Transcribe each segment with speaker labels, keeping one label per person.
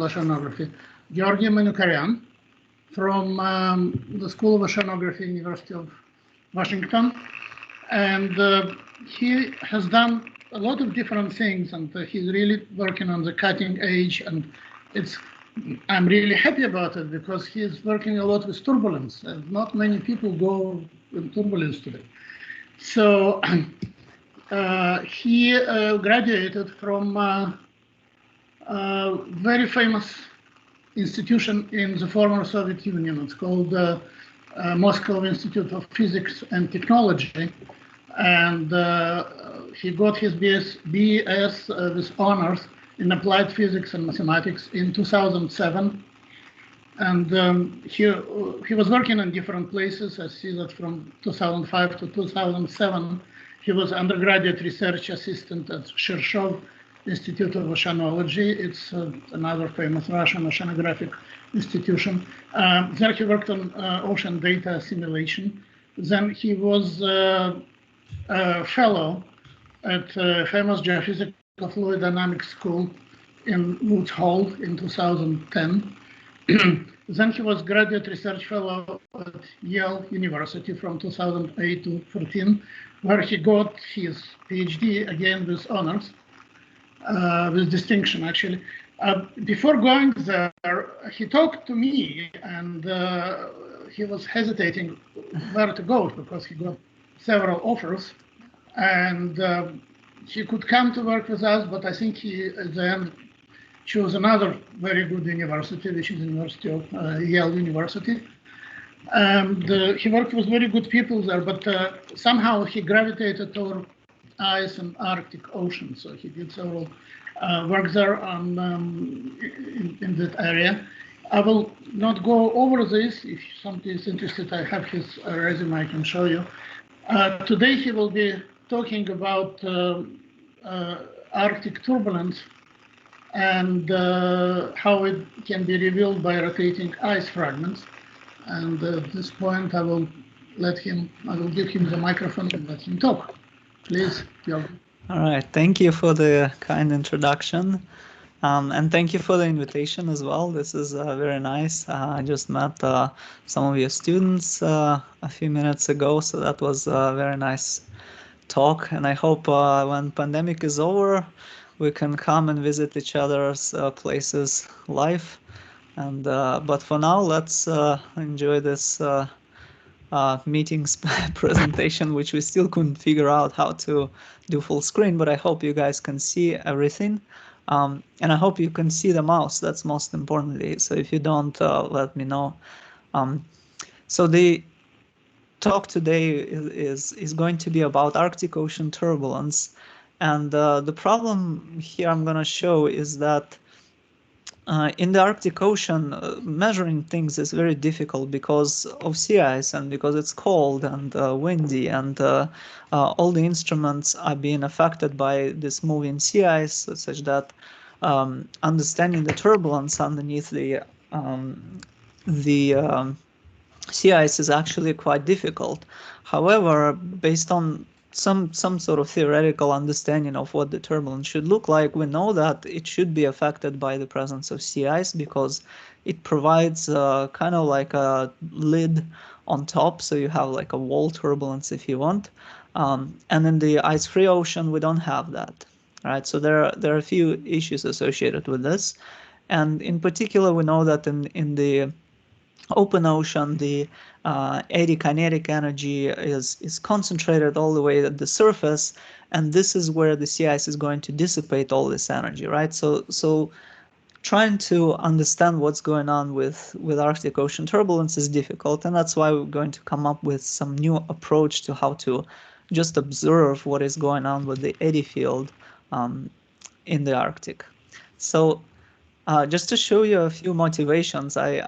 Speaker 1: Oceanography, Georgy Manucharyan from the School of Oceanography, University of Washington. And he has done a lot of different things, and he's really working on the cutting edge. And I'm really happy about it because he's working a lot with turbulence. And not many people go with turbulence today. So he graduated from a very famous institution in the former Soviet Union. It's called Moscow Institute of Physics and Technology. And he got his BS with honors in applied physics and mathematics in 2007. And he was working in different places. I see that from 2005 to 2007, he was undergraduate research assistant at Shershov Institute of Oceanology. It's another famous Russian oceanographic institution. There he worked on ocean data assimilation. Then he was a fellow at famous geophysical fluid dynamics school in Woods Hole in 2010. Then he was graduate research fellow at Yale University from 2008 to 2014, where he got his PhD again with honors, with distinction actually. Before going there, he talked to me, and he was hesitating where to go because he got several offers, and he could come to work with us, but I think he at the end chose another very good university, which is the University of Yale University. And he worked with very good people there, but somehow he gravitated toward ice and Arctic Ocean. So he did several work there on, in that area. I will not go over this. If somebody is interested, I have his resume I can show you. Today he will be talking about Arctic turbulence and how it can be revealed by rotating ice fragments. And at this point, I will give him the microphone and let him talk. Please, Georgy.
Speaker 2: All right, thank you for the kind introduction. And thank you for the invitation as well. This is very nice. I just met some of your students a few minutes ago, so that was a very nice talk. And I hope when pandemic is over, we can come and visit each other's places live. And but for now, let's enjoy this meetings presentation, which we still couldn't figure out how to do full screen. But I hope you guys can see everything. And I hope you can see the mouse. That's most importantly. So if you don't, let me know. So the talk today is going to be about Arctic Ocean turbulence. And the problem here I'm going to show is that in the Arctic Ocean, measuring things is very difficult because of sea ice and because it's cold and windy, and all the instruments are being affected by this moving sea ice, such that understanding the turbulence underneath the sea ice is actually quite difficult. However, based on some sort of theoretical understanding of what the turbulence should look like, we know that it should be affected by the presence of sea ice because it provides kind of like a lid on top, so you have like a wall turbulence if you want. And in the ice-free ocean, we don't have that, right? So there are a few issues associated with this, and in particular, we know that in the open ocean, the eddy kinetic energy is concentrated all the way at the surface, and this is where the sea ice is going to dissipate all this energy, right? So trying to understand what's going on with Arctic Ocean turbulence is difficult, and that's why we're going to come up with some new approach to how to just observe what is going on with the eddy field in the Arctic. So just to show you a few motivations, I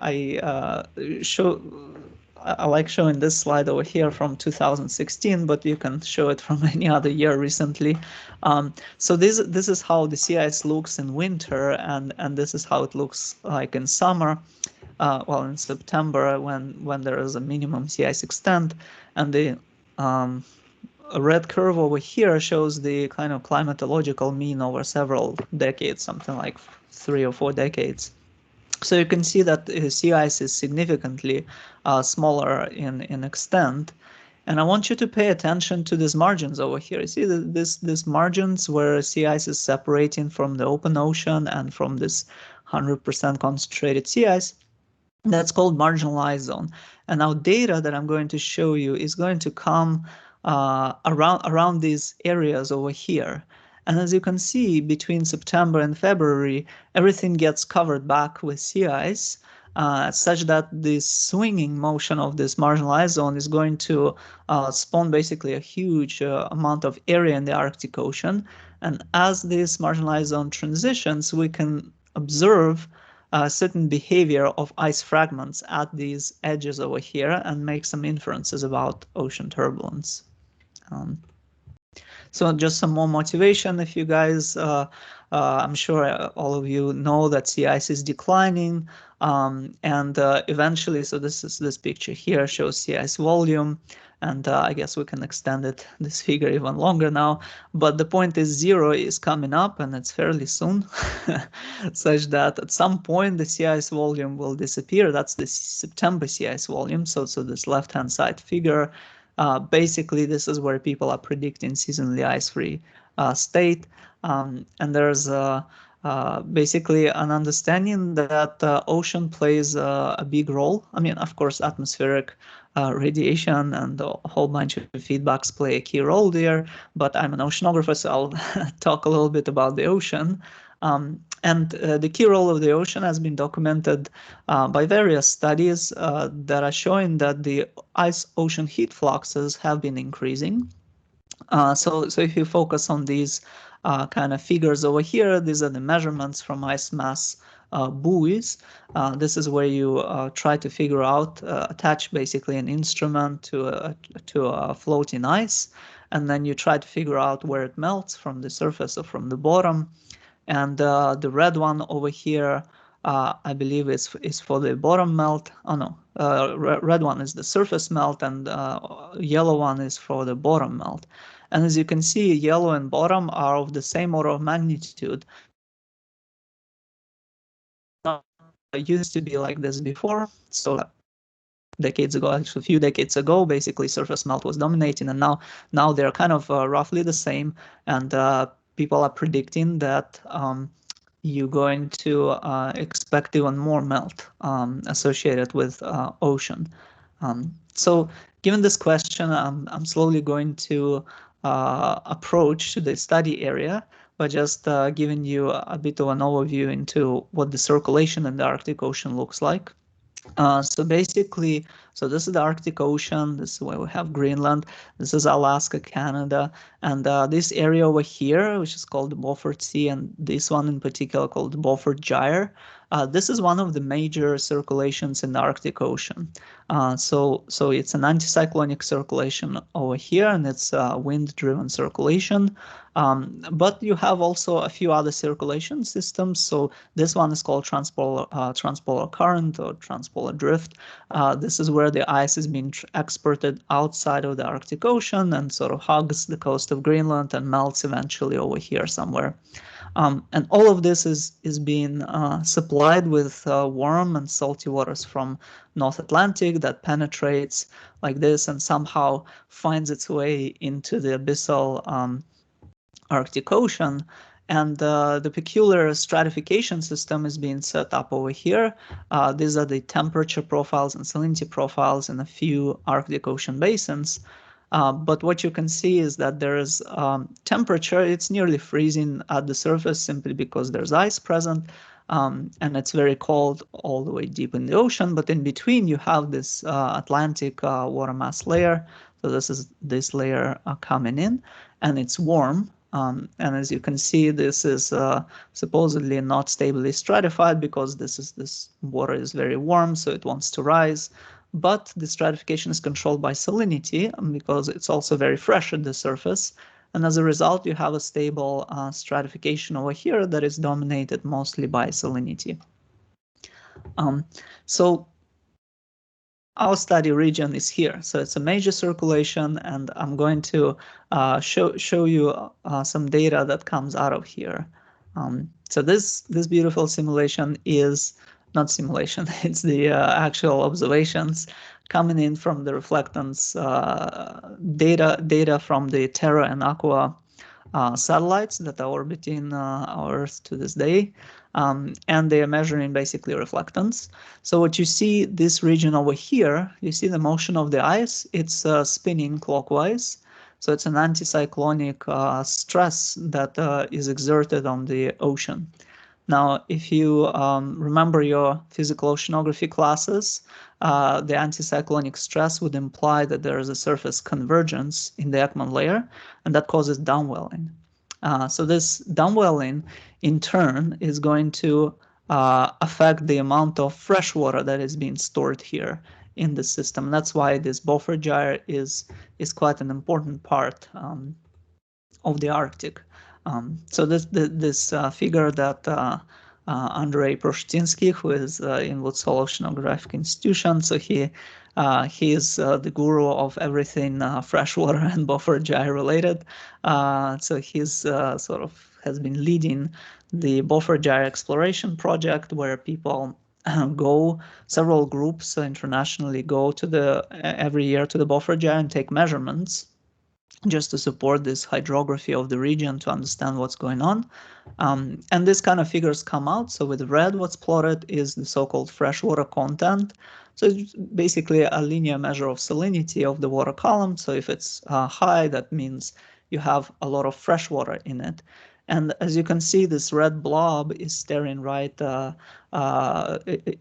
Speaker 2: like showing this slide over here from 2016, but you can show it from any other year recently. So this is how the sea ice looks in winter, and this is how it looks like in summer. Well, in September when there is a minimum sea ice extent, and the red curve over here shows the kind of climatological mean over several decades, something like 3 or 4 decades. So you can see that sea ice is significantly smaller in extent. And I want you to pay attention to these margins over here. You see this margins where sea ice is separating from the open ocean and from this 100% concentrated sea ice. That's called marginalized zone. And now data that I'm going to show you is going to come around these areas over here. And as you can see, between September and February, everything gets covered back with sea ice, such that this swinging motion of this marginalized zone is going to spawn basically a huge amount of area in the Arctic Ocean. And as this marginalized zone transitions, we can observe certain behavior of ice fragments at these edges over here and make some inferences about ocean turbulence. So just some more motivation. If you guys, I'm sure all of you know that sea ice is declining, and eventually, so this picture here shows sea ice volume, and I guess we can extend this figure even longer now. But the point is 0 is coming up, and it's fairly soon, such that at some point the sea ice volume will disappear. That's the September sea ice volume. So this left-hand side figure. Basically, this is where people are predicting seasonally ice-free state, and there's basically an understanding that ocean plays a big role. I mean, of course, atmospheric radiation and a whole bunch of feedbacks play a key role there, but I'm an oceanographer, so I'll talk a little bit about the ocean. And the key role of the ocean has been documented by various studies that are showing that the ice-ocean heat fluxes have been increasing. So if you focus on these kind of figures over here, these are the measurements from ice mass buoys. This is where you try to figure out, attach basically an instrument to a floating ice, and then you try to figure out where it melts from the surface or from the bottom. And the red one over here, I believe is for the bottom melt. Oh no, red one is the surface melt, and yellow one is for the bottom melt. And as you can see, yellow and bottom are of the same order of magnitude. It used to be like this before. So decades ago, actually a few decades ago, basically surface melt was dominating, and now they're kind of roughly the same. And people are predicting that you're going to expect even more melt associated with ocean. So given this question, I'm slowly going to approach the study area by just giving you a bit of an overview into what the circulation in the Arctic Ocean looks like. So basically, so this is the Arctic Ocean, this is where we have Greenland, this is Alaska, Canada, and this area over here, which is called the Beaufort Sea, and this one in particular called the Beaufort Gyre, this is one of the major circulations in the Arctic Ocean. So it's an anticyclonic circulation over here, and it's wind-driven circulation. But you have also a few other circulation systems. So this one is called transpolar current or transpolar drift. This is where the ice is being exported outside of the Arctic Ocean and sort of hugs the coast of Greenland and melts eventually over here somewhere. And all of this is being supplied with warm and salty waters from North Atlantic that penetrates like this and somehow finds its way into the abyssal Arctic Ocean. And the peculiar stratification system is being set up over here. These are the temperature profiles and salinity profiles in a few Arctic Ocean basins. But what you can see is that there is temperature. It's nearly freezing at the surface simply because there's ice present. And it's very cold all the way deep in the ocean. But in between, you have this Atlantic water mass layer. So this is this layer coming in, and it's warm. And as you can see, this is supposedly not stably stratified because this water is very warm, so it wants to rise. But the stratification is controlled by salinity because it's also very fresh at the surface. And as a result, you have a stable stratification over here that is dominated mostly by salinity. So our study region is here. So it's a major circulation, and I'm going to show you some data that comes out of here. So this beautiful simulation is not simulation, it's the actual observations coming in from the reflectance data from the Terra and Aqua satellites that are orbiting our Earth to this day, and they are measuring basically reflectance. So what you see, this region over here, you see the motion of the ice, it's spinning clockwise. So it's an anticyclonic stress that is exerted on the ocean. Now, if you remember your physical oceanography classes, the anticyclonic stress would imply that there is a surface convergence in the Ekman layer, and that causes downwelling. So this downwelling, in turn, is going to affect the amount of fresh water that is being stored here in the system. That's why this buffer gyre is quite an important part of the Arctic. So this figure that Andrei Proshtinsky, who is in Woodsole Oceanographic Institution, so he is the guru of everything freshwater and buffer gyre related. So he's sort of has been leading the buffer gyre exploration project, where people go, several groups internationally go to every year to the buffer gyre and take measurements, just to support this hydrography of the region, to understand what's going on. And this kind of figures come out. So with red, what's plotted is the so-called freshwater content. So it's basically a linear measure of salinity of the water column. So if it's high, that means you have a lot of fresh water in it. And as you can see, this red blob is staring right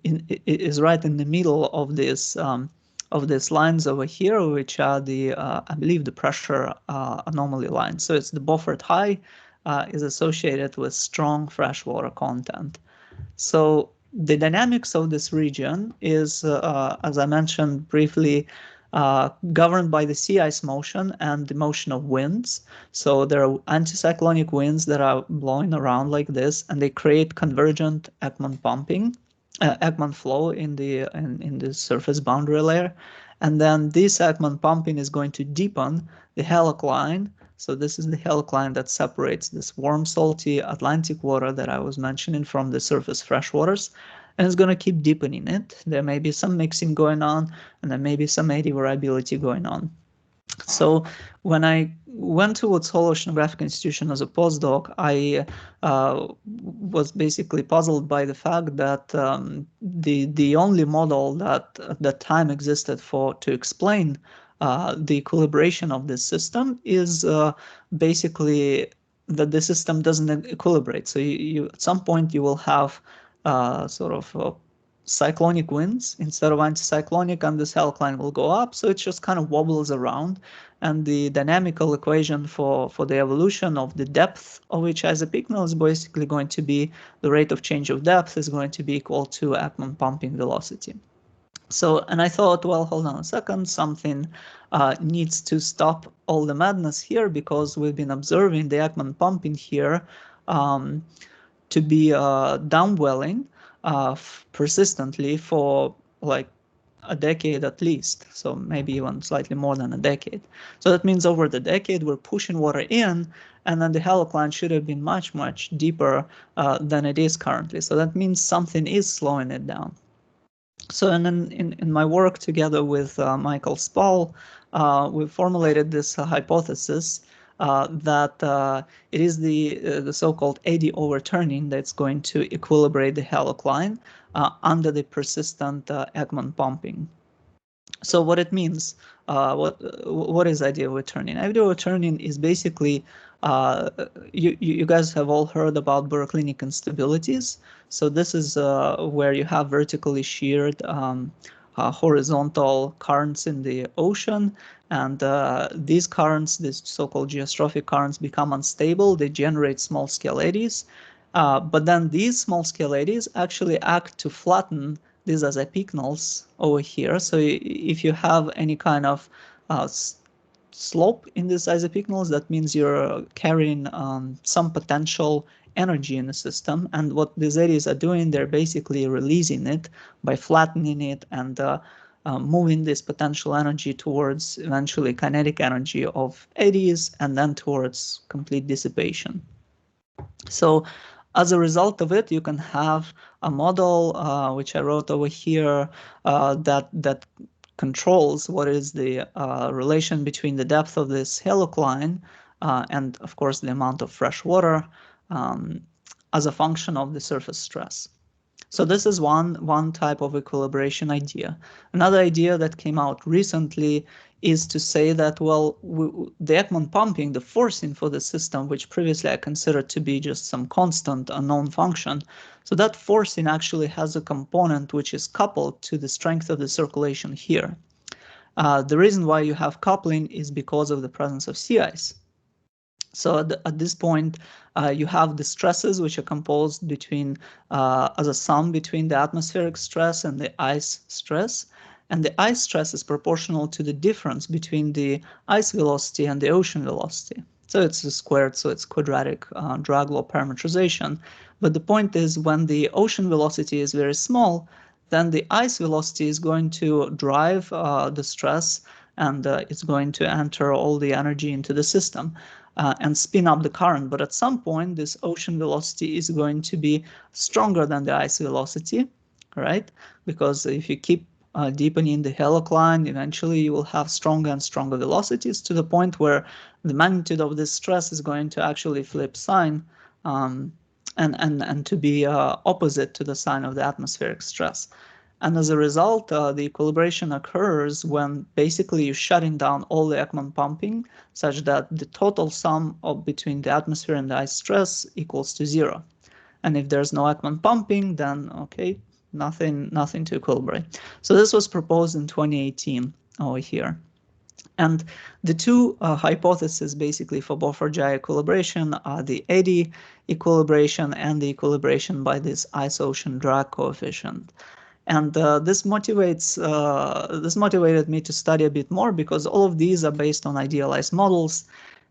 Speaker 2: is right in the middle of these lines over here, which are the, I believe, the pressure anomaly lines. So it's the buffered high is associated with strong freshwater content. So the dynamics of this region is, as I mentioned briefly, governed by the sea ice motion and the motion of winds. So there are anticyclonic winds that are blowing around like this, and they create convergent Ekman pumping. Ekman flow in the surface boundary layer, and then this Ekman pumping is going to deepen the halocline. So this is the halocline that separates this warm, salty Atlantic water that I was mentioning from the surface freshwaters, and it's going to keep deepening it. There may be some mixing going on, and there may be some eddy variability going on. So when I went to Woodsole Oceanographic Institution as a postdoc, I was basically puzzled by the fact that the only model that at that time existed to explain the equilibration of this system is basically that the system doesn't equilibrate. So you at some point you will have sort of cyclonic winds instead of anticyclonic, and this halocline will go up. So it just kind of wobbles around, and the dynamical equation for the evolution of the depth of each isopycnal is basically going to be the rate of change of depth is going to be equal to Ekman pumping velocity. So, and I thought, well, hold on a second, something needs to stop all the madness here, because we've been observing the Ekman pumping here to be downwelling persistently for like a decade at least, so maybe even slightly more than a decade. So that means over the decade we're pushing water in, and then the halocline should have been much, much deeper than it is currently. So that means something is slowing it down. So, and then in my work together with Michael Spall, we formulated this hypothesis that it is the so-called eddy overturning that's going to equilibrate the halocline under the persistent Ekman pumping. So what it means, what is eddy overturning? Eddy overturning is basically, you guys have all heard about Bernoulli instabilities. So this is where you have vertically sheared horizontal currents in the ocean, and these currents, these so-called geostrophic currents, become unstable. They generate small-scale eddies, but then these small-scale eddies actually act to flatten these isopycnals over here. So if you have any kind of slope in these isopycnals, that means you're carrying some potential energy in the system. And what these eddies are doing, they're basically releasing it by flattening it and moving this potential energy towards eventually kinetic energy of eddies, and then towards complete dissipation. So As a result of it, you can have a model, which I wrote over here, that controls what is the relation between the depth of this halocline and, of course, the amount of fresh water as a function of the surface stress. So this is one type of equilibration idea. Another idea that came out recently is to say that, well, the Ekman pumping, the forcing for the system, which previously I considered to be just some constant unknown function, so that forcing actually has a component which is coupled to the strength of the circulation here. The reason why you have coupling is because of the presence of sea ice. So at this point, you have the stresses which are composed between as a sum between the atmospheric stress and the ice stress. And the ice stress is proportional to the difference between the ice velocity and the ocean velocity. So it's squared, so it's quadratic drag law parametrization. But the point is, when the ocean velocity is very small, then the ice velocity is going to drive the stress, and it's going to enter all the energy into the system and spin up the current. But at some point, this ocean velocity is going to be stronger than the ice velocity, right? Because if you keep deepening the halocline, eventually you will have stronger and stronger velocities to the point where the magnitude of this stress is going to actually flip sign and to be opposite to the sign of the atmospheric stress. And as a result, the equilibration occurs when basically you're shutting down all the Ekman pumping such that the total sum of between the atmosphere and the ice stress equals to 0. And if there's no Ekman pumping, then okay, nothing to equilibrate. So this was proposed in 2018 over here. And the two hypotheses basically for Beaufort-Gyre equilibration are the Eddy equilibration and the equilibration by this ice-ocean drag coefficient. And this motivated me to study a bit more, because all of these are based on idealized models,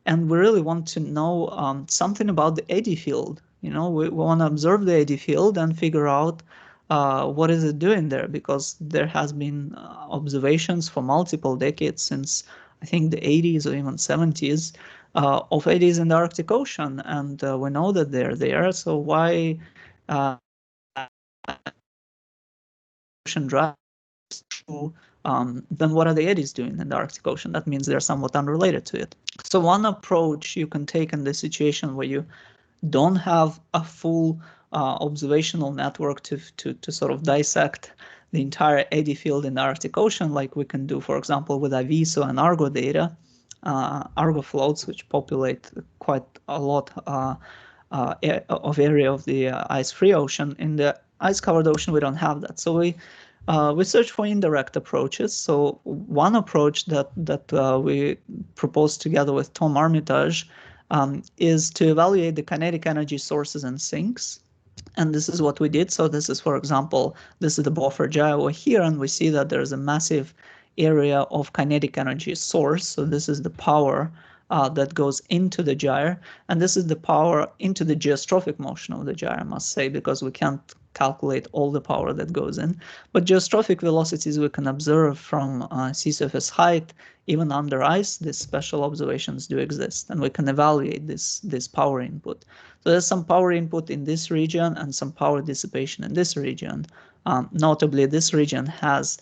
Speaker 2: and we really want to know something about the Eddy field. You know, we want to observe the Eddy field and figure out what is it doing there, because there has been observations for multiple decades, since I think the 80s or even 70s, of eddies in the Arctic Ocean, and we know that they're there. So why ocean drag true, then what are the eddies doing in the Arctic Ocean? That means they're somewhat unrelated to it. So one approach you can take in this situation where you don't have a full observational network to sort of dissect the entire eddy field in the Arctic Ocean, like we can do, for example, with Aviso and Argo data, Argo floats, which populate quite a lot of area of the ice-free ocean. In the ice-covered ocean, we don't have that. So we search for indirect approaches. So one approach that we proposed together with Tom Armitage is to evaluate the kinetic energy sources and sinks. And this is what we did. So this is, for example, this is the Beaufort-Gyre over here, and we see that there's a massive area of kinetic energy source. So this is the power that goes into the gyre, and this is the power into the geostrophic motion of the gyre, I must say, because we can't calculate all the power that goes in. But geostrophic velocities we can observe from sea surface height, even under ice. These special observations do exist, and we can evaluate this power input. So there's some power input in this region and some power dissipation in this region. Notably, this region has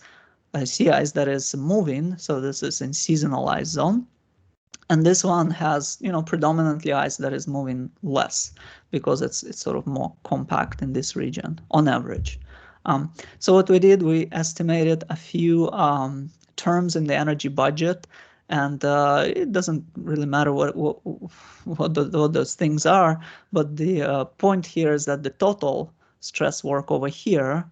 Speaker 2: sea ice that is moving, so this is in seasonal ice zone. And this one has, you know, predominantly ice that is moving less, because it's sort of more compact in this region on average. So what we did, we estimated a few terms in the energy budget, and it doesn't really matter what those things are, but the point here is that the total stress work over here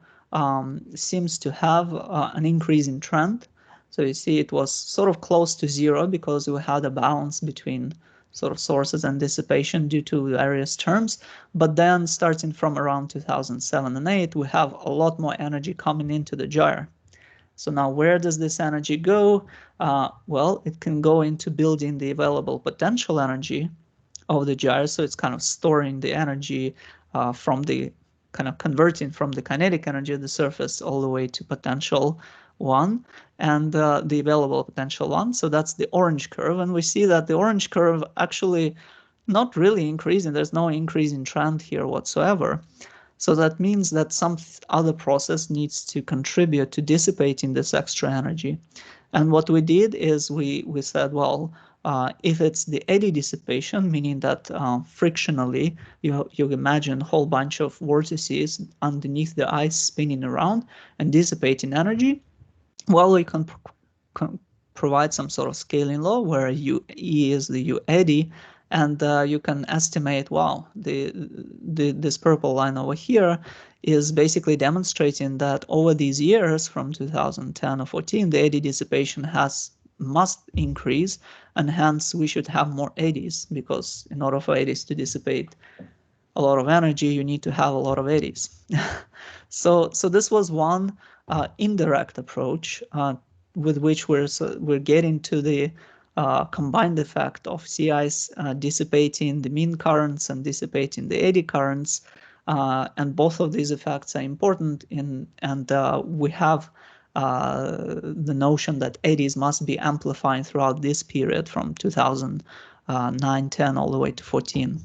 Speaker 2: seems to have an increasing trend. So you see it was sort of close to 0 because we had a balance between sort of sources and dissipation due to various terms. But then starting from around 2007 and 8, we have a lot more energy coming into the gyre. So now where does this energy go? Well, it can go into building the available potential energy of the gyre. So it's kind of storing the energy from the kind of converting from the kinetic energy of the surface all the way to potential 1 and the available potential 1. So that's the orange curve. And we see that the orange curve actually not really increasing. There's no increase in trend here whatsoever. So that means that some other process needs to contribute to dissipating this extra energy. And what we did is we said, well, if it's the eddy dissipation, meaning that frictionally you imagine a whole bunch of vortices underneath the ice spinning around and dissipating energy, well, we can provide some sort of scaling law where E is the U eddy, and you can estimate, wow, this purple line over here is basically demonstrating that over these years from 2010 or 14, the eddy dissipation must increase, and hence we should have more eddies, because in order for eddies to dissipate a lot of energy, you need to have a lot of eddies. So this was one indirect approach with which we're getting to the combined effect of sea ice dissipating the mean currents and dissipating the eddy currents, and both of these effects are important. And we have the notion that eddies must be amplifying throughout this period from 2009, 10 all the way to 14.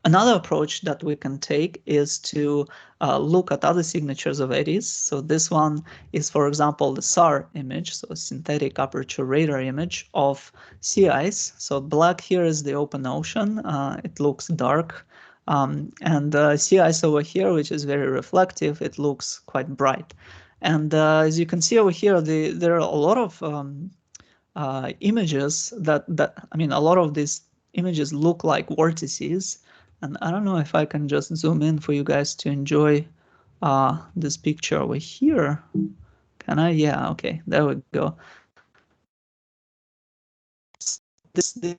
Speaker 2: Another approach that we can take is to look at other signatures of eddies. So this one is, for example, the SAR image, so synthetic aperture radar image of sea ice. So black here is the open ocean. It looks dark. And sea ice over here, which is very reflective, it looks quite bright. And as you can see over here, there are a lot of images that I mean, a lot of these images look like vortices. And I don't know if I can just zoom in for you guys to enjoy this picture over here. Can I? Yeah, okay, there we go. I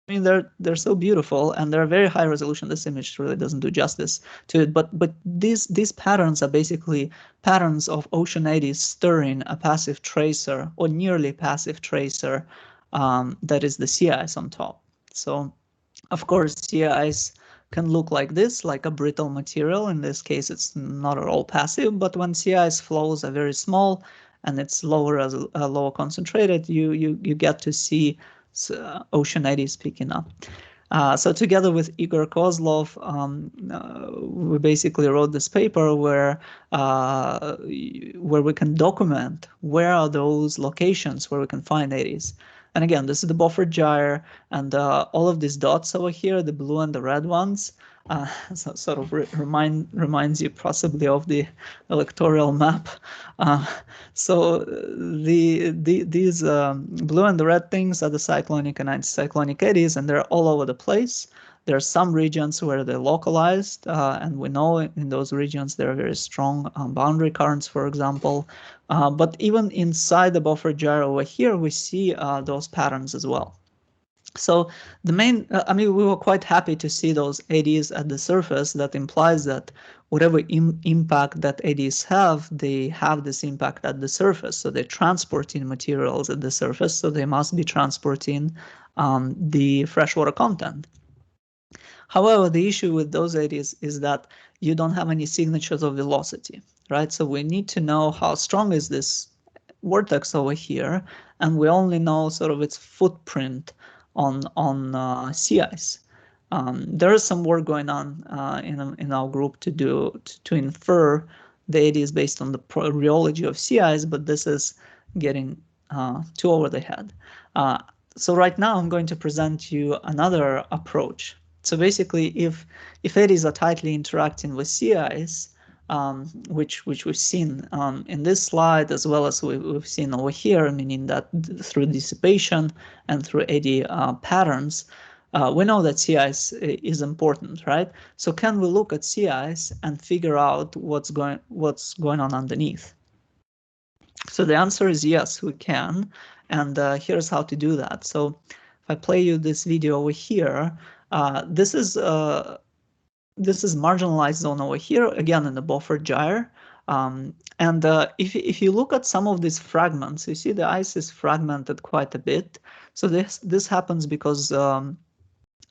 Speaker 2: mean, they're so beautiful, and they're very high resolution. This image really doesn't do justice to it, but these patterns are basically patterns of ocean eddies stirring a passive tracer or nearly passive tracer that is the sea ice on top. So of course, sea ice can look like this, like a brittle material. In this case, it's not at all passive, but when sea ice flows are very small and it's lower concentrated, you get to see ocean eddies picking up. So together with Igor Kozlov, we basically wrote this paper where we can document where are those locations where we can find eddies. And again, this is the buffered gyre, and all of these dots over here, the blue and the red ones, so sort of reminds you possibly of the electoral map. So these blue and the red things are the cyclonic and anticyclonic eddies, and they're all over the place. There are some regions where they're localized, and we know in those regions there are very strong boundary currents, for example. But even inside the buffer gyre over here, we see those patterns as well. So the main, I mean, we were quite happy to see those eddies at the surface. That implies that whatever impact that eddies have, they have this impact at the surface. So they're transporting materials at the surface, so they must be transporting the freshwater content. However, the issue with those eddies is that you don't have any signatures of velocity, right? So we need to know how strong is this vortex over here, and we only know sort of its footprint on sea ice. There is some work going on in our group to infer the eddies based on the rheology of sea ice, but this is getting too over the head. So right now I'm going to present you another approach. So basically, if eddies are tightly interacting with sea ice, which we've seen in this slide, as well as we've seen over here, meaning that through dissipation and through eddy patterns, we know that sea ice is important, right? So can we look at sea ice and figure out what's going on underneath? So the answer is yes, we can, and here's how to do that. So if I play you this video over here, this is marginalized zone over here, again in the buffered gyre. And if you look at some of these fragments, you see the ice is fragmented quite a bit. So this happens because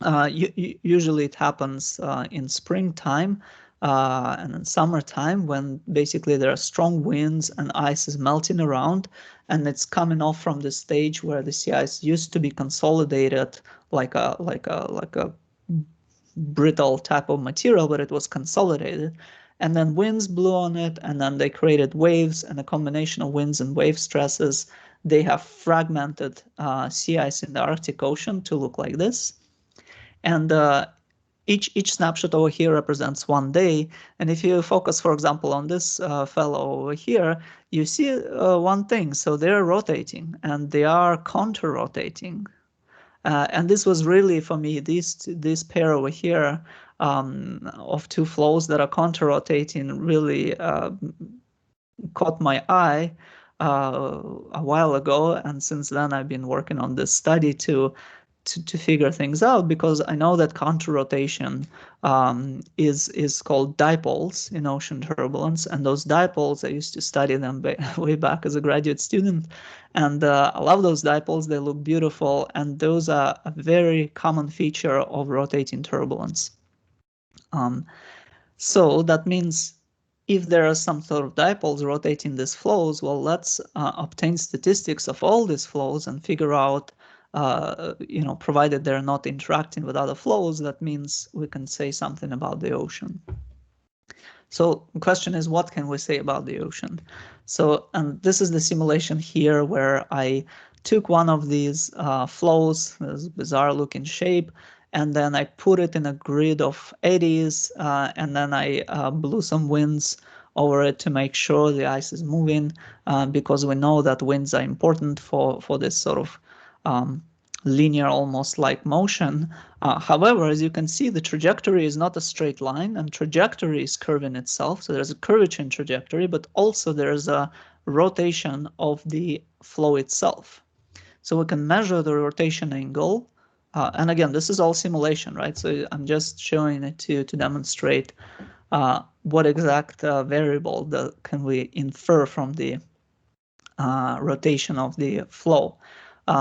Speaker 2: usually it happens in springtime and in summertime, when basically there are strong winds and ice is melting around, and it's coming off from the stage where the sea ice used to be consolidated like a brittle type of material, but it was consolidated. And then winds blew on it, and then they created waves, and a combination of winds and wave stresses, they have fragmented sea ice in the Arctic Ocean to look like this. And each snapshot over here represents 1 day. And if you focus, for example, on this fellow over here, you see one thing. So they're rotating, and they are counter-rotating. And this was really, for me, this pair over here of two flows that are counter-rotating really caught my eye a while ago. And since then, I've been working on this study to figure things out, because I know that counter-rotation is called dipoles in ocean turbulence. And those dipoles, I used to study them way back as a graduate student. And I love those dipoles. They look beautiful. And those are a very common feature of rotating turbulence. So that means if there are some sort of dipoles rotating these flows, well, let's obtain statistics of all these flows and figure out, provided they're not interacting with other flows, that means we can say something about the ocean. So the question is, what can we say about the ocean? So, and this is the simulation here where I took one of these flows, this bizarre looking shape, and then I put it in a grid of eddies, and then I blew some winds over it to make sure the ice is moving, because we know that winds are important for this sort of linear, almost like motion. However, as you can see, the trajectory is not a straight line, and trajectory is curving itself. So there's a curvature in trajectory, but also there's a rotation of the flow itself. So we can measure the rotation angle. And again, this is all simulation, right? So I'm just showing it to demonstrate what exact variable can we infer from the rotation of the flow.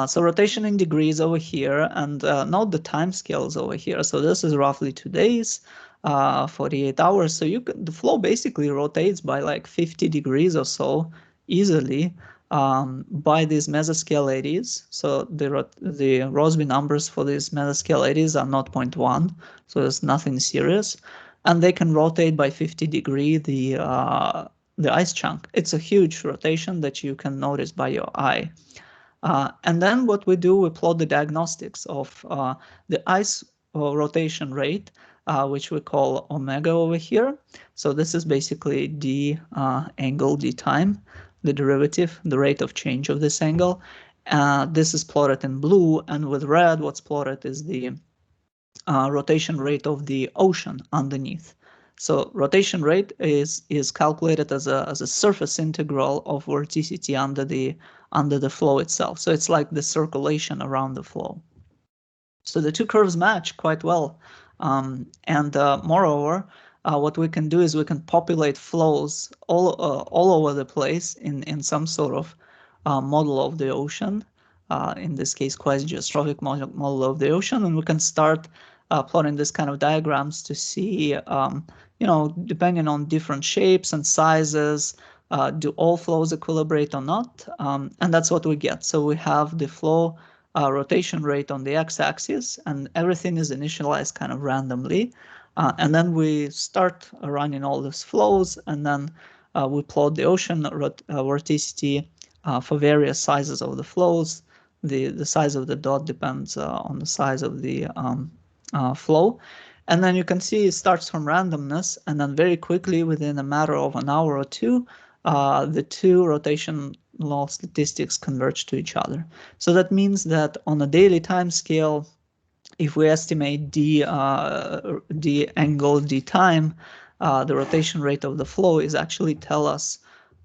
Speaker 2: So rotation in degrees over here, and note the time scales over here. So this is roughly 2 days, 48 hours. So the flow basically rotates by like 50 degrees or so easily by these mesoscale eddies. So the Rossby numbers for these mesoscale eddies are not 0.1, so there's nothing serious. And they can rotate by 50 degrees the ice chunk. It's a huge rotation that you can notice by your eye. And then what we do, we plot the diagnostics of the ice rotation rate, which we call omega over here. So this is basically d angle d time, the derivative, the rate of change of this angle. This is plotted in blue, and with red, what's plotted is the rotation rate of the ocean underneath. So rotation rate is calculated as a surface integral of vorticity under the flow itself. So it's like the circulation around the flow. So the two curves match quite well. Moreover, what we can do is we can populate flows all over the place in some sort of model of the ocean. In this case, quasi-geostrophic model of the ocean, and we can start plotting this kind of diagrams to see, depending on different shapes and sizes, do all flows equilibrate or not? And that's what we get. So we have the flow rotation rate on the x-axis, and everything is initialized kind of randomly. And then we start running all these flows, and then we plot the ocean vorticity for various sizes of the flows. The size of the dot depends on the size of the flow. And then you can see it starts from randomness, and then very quickly, within a matter of an hour or two, the two rotational statistics converge to each other. So that means that on a daily time scale, if we estimate d angle d time, the rotation rate of the flow is actually tell us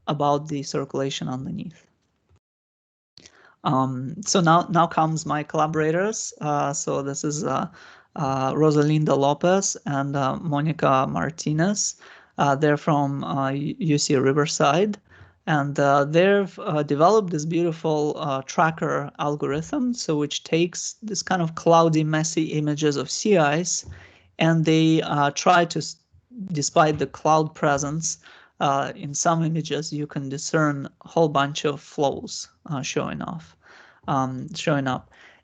Speaker 2: about the circulation underneath. So now comes my collaborators. So this is Rosalinda Lopez and Monica Martinez. They're from UC Riverside, and they've developed this beautiful tracker algorithm, so which takes this kind of cloudy, messy images of sea ice, and they try to despite the cloud presence, in some images you can discern a whole bunch of flows showing up.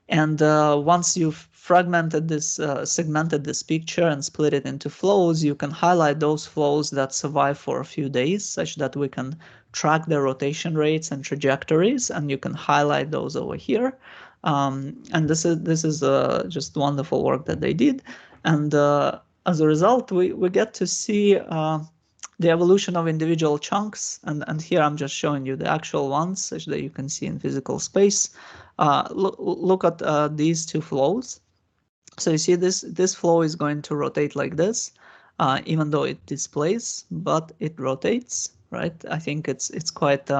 Speaker 2: And once you've fragmented this, segmented this picture and split it into flows, you can highlight those flows that survive for a few days, such that we can track their rotation rates and trajectories, and you can highlight those over here. And this is just wonderful work that they did. And as a result, we get to see the evolution of individual chunks. And here I'm just showing you the actual ones, such that you can see in physical space. Look at these two flows. So you see this flow is going to rotate like this, even though it displays, but it rotates, right? I think it's quite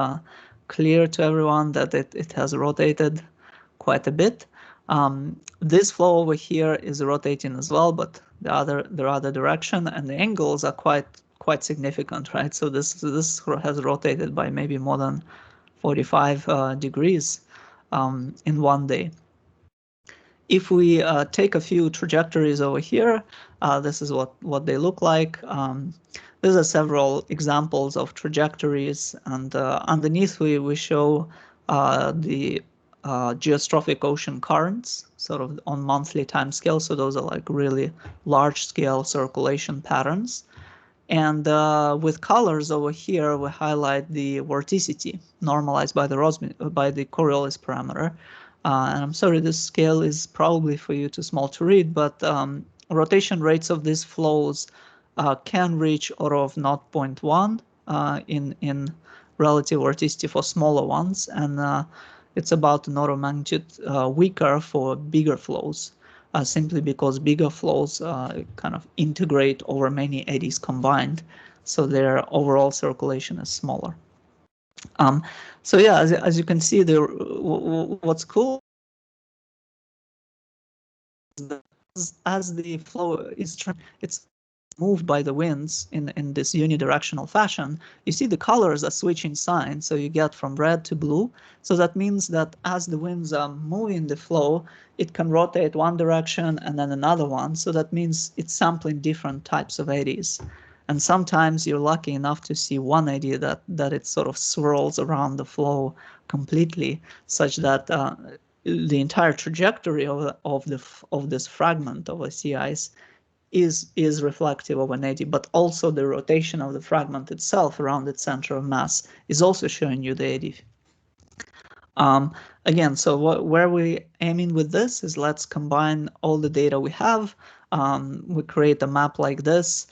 Speaker 2: clear to everyone that it has rotated quite a bit. This flow over here is rotating as well, but the other direction, and the angles are quite significant, right? So this has rotated by maybe more than 45 degrees in one day. If we take a few trajectories over here, this is what they look like. These are several examples of trajectories, and underneath we show the geostrophic ocean currents, sort of on monthly time scale. So those are like really large scale circulation patterns. And with colors over here, we highlight the vorticity normalized by the Coriolis parameter. And I'm sorry, this scale is probably for you too small to read, but rotation rates of these flows can reach order of 0.1 in relative vorticity for smaller ones, and it's about an order of magnitude weaker for bigger flows. Simply because bigger flows kind of integrate over many eddies combined, so their overall circulation is smaller. So yeah, as you can see, what's cool is as the flow is it's moved by the winds in this unidirectional fashion, you see the colors are switching signs. So you get from red to blue. So that means that as the winds are moving the flow, it can rotate one direction and then another one. So that means it's sampling different types of eddies. And sometimes you're lucky enough to see one eddy that it sort of swirls around the flow completely, such that the entire trajectory of this fragment of a sea ice is reflective of an eddy, but also the rotation of the fragment itself around its center of mass is also showing you the eddy. Again, so where we're aiming with this is let's combine all the data we have. We create a map like this.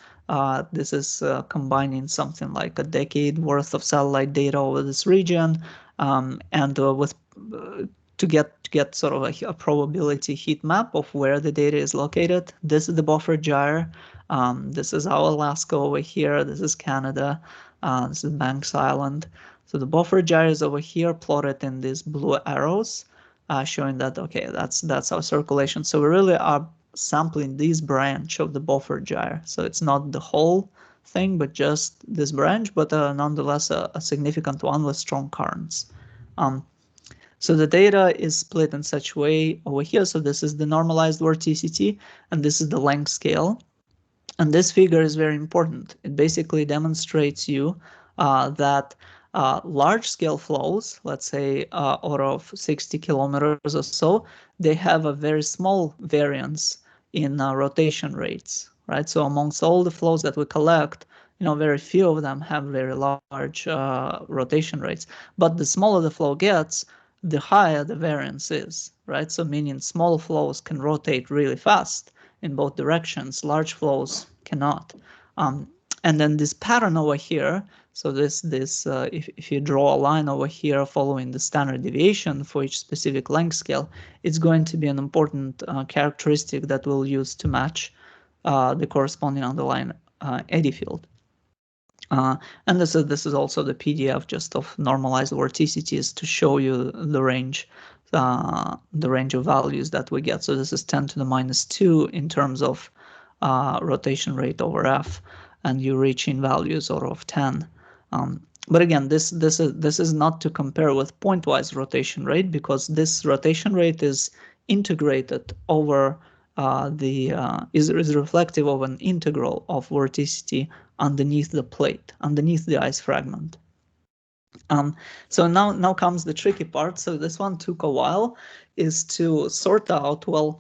Speaker 2: This is combining something like a decade worth of satellite data over this region, and with to get sort of a probability heat map of where the data is located. This is the buffered gyre. This is our Alaska over here. This is Canada. This is Banks Island. So the buffered gyre is over here, plotted in these blue arrows, showing that, okay, that's our circulation. So we really are sampling this branch of the buffered gyre. So it's not the whole thing, but just this branch, but nonetheless a significant one with strong currents. So the data is split in such a way over here. So this is the normalized vorticity, and this is the length scale. And this figure is very important. It basically demonstrates you that large-scale flows, let's say order of 60 kilometers or so, they have a very small variance in rotation rates, right? So amongst all the flows that we collect, very few of them have very large rotation rates. But the smaller the flow gets, the higher the variance is, right? So meaning small flows can rotate really fast in both directions, large flows cannot. And then this pattern over here, so if you draw a line over here following the standard deviation for each specific length scale, it's going to be an important characteristic that we'll use to match the corresponding underlying eddy field. And this is also the PDF just of normalized vorticities to show you the range of values that we get. So this is 10 to the minus 2 in terms of rotation rate over f, and you reach in values order of 10. But again, this is not to compare with pointwise rotation rate, because this rotation rate is integrated over is reflective of an integral of vorticity underneath the plate, underneath the ice fragment. So now comes the tricky part. So this one took a while, is to sort out, well,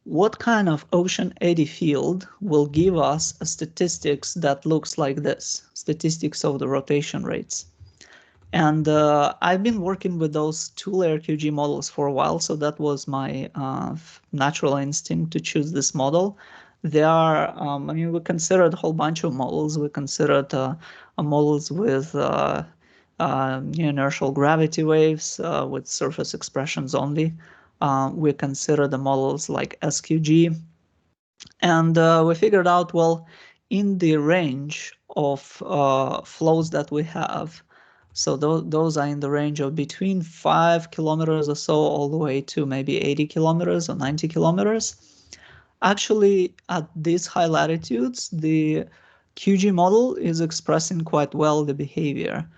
Speaker 2: what kind of ocean eddy field will give us a statistics that looks like this, statistics of the rotation rates. And I've been working with those two-layer QG models for a while, so that was my natural instinct to choose this model. There are, I mean, we considered a whole bunch of models. We considered models with inertial gravity waves with surface expressions only. We considered the models like SQG. And we figured out, well, in the range of flows that we have, so those are in the range of between 5 kilometers or so all the way to maybe 80 kilometers or 90 kilometers. Actually, at these high latitudes, the QG model is expressing quite well the behavior.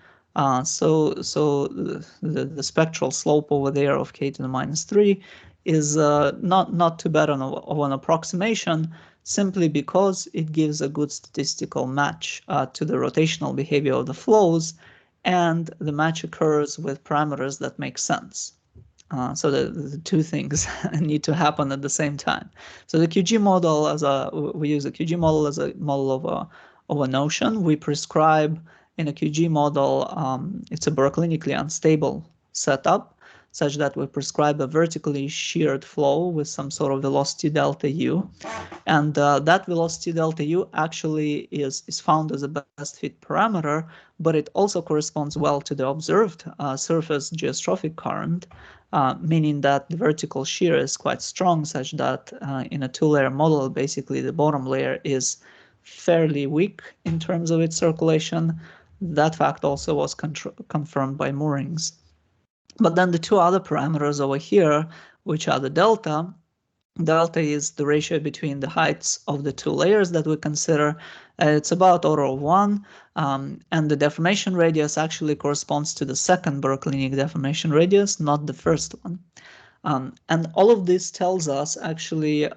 Speaker 2: So the spectral slope over there of k to the minus 3 is not too bad of an approximation, simply because it gives a good statistical match to the rotational behavior of the flows, and the match occurs with parameters that make sense. So the two things need to happen at the same time. So the QG model, we use a QG model as a model of an ocean. We prescribe in a QG model, it's a baroclinically unstable setup, such that we prescribe a vertically sheared flow with some sort of velocity delta U. And that velocity delta U actually is found as a best fit parameter, but it also corresponds well to the observed surface geostrophic current, meaning that the vertical shear is quite strong, such that in a two-layer model, basically the bottom layer is fairly weak in terms of its circulation. That fact also was confirmed by moorings. But then the two other parameters over here, which are the delta. Delta is the ratio between the heights of the two layers that we consider. It's about order of 1, and the deformation radius actually corresponds to the second baroclinic deformation radius, not the first one. And all of this tells us actually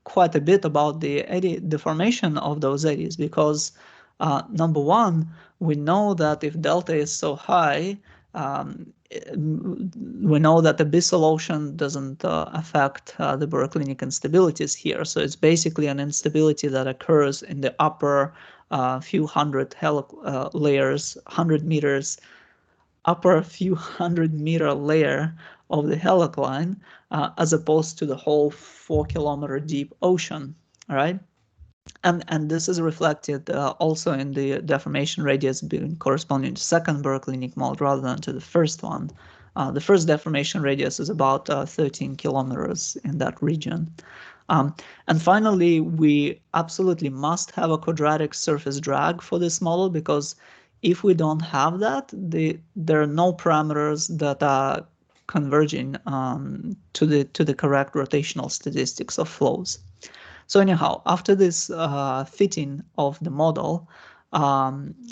Speaker 2: quite a bit about the eddy deformation of those eddies, because number one, we know that if delta is so high, we know that abyssal ocean doesn't affect the baroclinic instabilities here. So it's basically an instability that occurs in the upper few hundred layers, 100 meters, upper few 100-meter layer of the helicline, as opposed to the whole 4-kilometer deep ocean, all right? And this is reflected also in the deformation radius being corresponding to second baroclinic mode rather than to the first one. The first deformation radius is about 13 kilometers in that region. And finally, we absolutely must have a quadratic surface drag for this model, because if we don't have that, there are no parameters that are converging to the correct rotational statistics of flows. So anyhow, after this fitting of the model,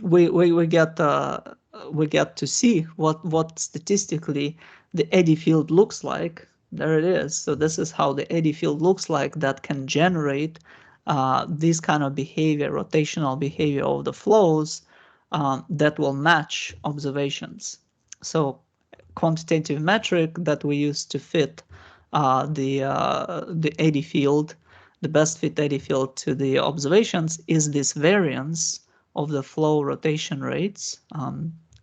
Speaker 2: we get to see what statistically the eddy field looks like. There it is. So this is how the eddy field looks like that can generate this kind of behavior, rotational behavior of the flows that will match observations. So quantitative metric that we use to fit the eddy field, the best fit eddy field to the observations, is this variance of the flow rotation rates.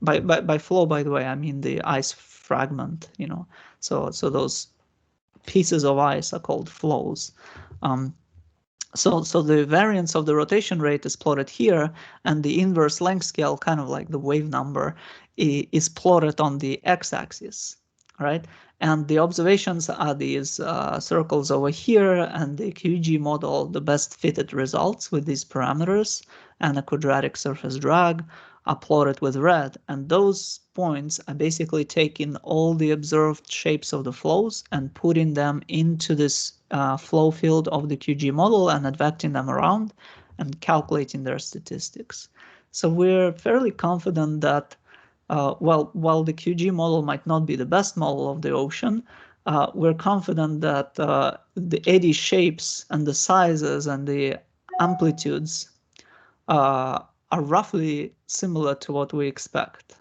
Speaker 2: By flow, by the way, I mean the ice fragment, you know. So those pieces of ice are called flows. So the variance of the rotation rate is plotted here, and the inverse length scale, kind of like the wave number, is plotted on the x-axis, right? And the observations are these circles over here, and the QG model, the best fitted results with these parameters and a quadratic surface drag, are plotted with red. And those points are basically taking all the observed shapes of the flows and putting them into this flow field of the QG model and advecting them around and calculating their statistics. So we're fairly confident that while the QG model might not be the best model of the ocean, we're confident that the eddy shapes and the sizes and the amplitudes are roughly similar to what we expect.